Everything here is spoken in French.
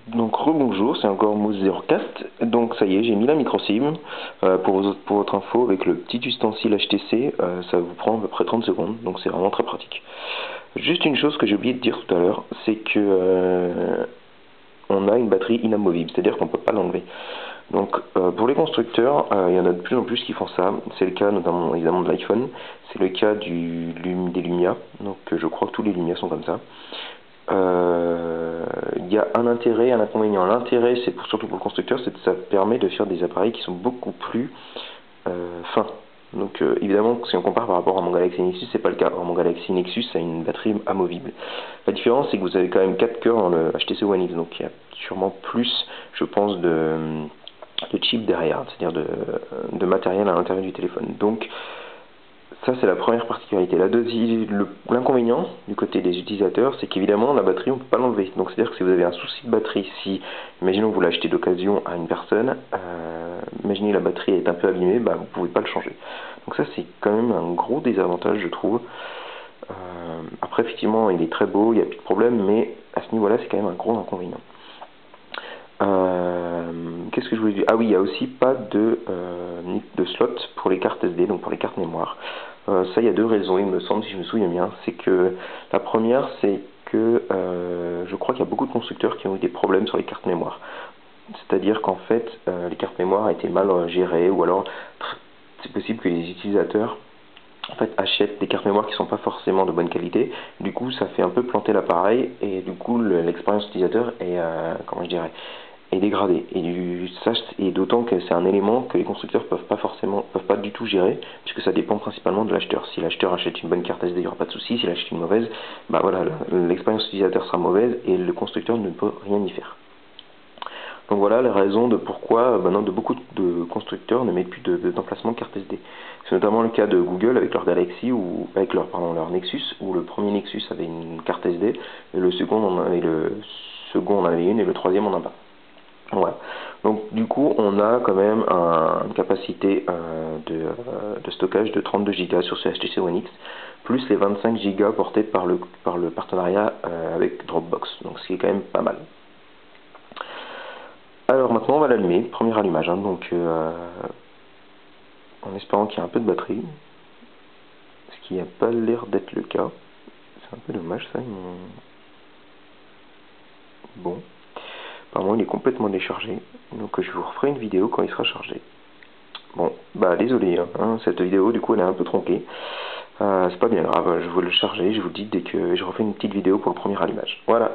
Donc rebonjour, c'est encore Mouse0cast. Donc ça y est, j'ai mis la micro SIM. Pour votre info, avec le petit ustensile HTC, ça vous prend à peu près 30 secondes, donc c'est vraiment très pratique. Juste une chose que j'ai oublié de dire tout à l'heure, c'est que on a une batterie inamovible, c'est-à-dire qu'on ne peut pas l'enlever. Donc pour les constructeurs, il y en a de plus en plus qui font ça. C'est le cas notamment évidemment de l'iPhone, c'est le cas des Lumia, donc je crois que tous les Lumia sont comme ça. Il y a un intérêt et un inconvénient. L'intérêt, c'est surtout pour le constructeur, c'est que ça permet de faire des appareils qui sont beaucoup plus fins. Donc évidemment, si on compare par rapport à mon Galaxy Nexus, c'est pas le cas. Alors, mon Galaxy Nexus a une batterie amovible. La différence, c'est que vous avez quand même 4 cœurs dans le HTC One X, donc il y a sûrement plus, je pense, de chip derrière, c'est-à-dire de matériel à l'intérieur du téléphone. Donc ça, c'est la première particularité. L'inconvénient du côté des utilisateurs, c'est qu'évidemment, la batterie, on ne peut pas l'enlever. Donc, c'est-à-dire que si vous avez un souci de batterie, imaginons que vous l'achetez d'occasion à une personne, imaginez la batterie est un peu abîmée, bah, vous ne pouvez pas le changer. Donc ça, c'est quand même un gros désavantage, je trouve. Après, effectivement, il est très beau, il n'y a plus de problème, mais à ce niveau-là, c'est quand même un gros inconvénient. Qu'est-ce que je voulais dire? Ah oui, il n'y a aussi pas de slot pour les cartes SD, donc pour les cartes mémoire. Ça, il y a deux raisons, il me semble, si je me souviens bien. C'est que la première, c'est que je crois qu'il y a beaucoup de constructeurs qui ont eu des problèmes sur les cartes mémoire. C'est-à-dire qu'en fait, les cartes mémoire étaient mal gérées, ou alors c'est possible que les utilisateurs en fait, achètent des cartes mémoire qui ne sont pas forcément de bonne qualité. Du coup, ça fait un peu planter l'appareil, et du coup, l'expérience utilisateur est, comment je dirais, est dégradée. Et d'autant que c'est un élément que les constructeurs peuvent pas du tout gérer, puisque ça dépend principalement de l'acheteur. Si l'acheteur achète une bonne carte SD, il n'y aura pas de souci. S'il achète une mauvaise, bah voilà, l'expérience utilisateur sera mauvaise et le constructeur ne peut rien y faire. Donc voilà la raison de pourquoi maintenant de beaucoup de constructeurs ne mettent plus d'emplacement de carte SD. C'est notamment le cas de Google avec leur Galaxy ou avec leur Nexus, où le premier Nexus avait une carte SD et le second en avait une et le troisième en a pas. Voilà. Donc du coup, on a quand même une capacité de stockage de 32 Go sur ce HTC One X, plus les 25 Go portés par le partenariat avec Dropbox, donc ce qui est quand même pas mal. Alors maintenant, on va l'allumer, premier allumage, hein, donc en espérant qu'il y ait un peu de batterie, ce qui n'a pas l'air d'être le cas. C'est un peu dommage ça. Bon. Apparemment, il est complètement déchargé. Donc, je vous referai une vidéo quand il sera chargé. Bon, bah désolé, hein, cette vidéo, du coup, elle est un peu tronquée. C'est pas bien grave, je vais le charger, je vous dis dès que je refais une petite vidéo pour le premier allumage. Voilà.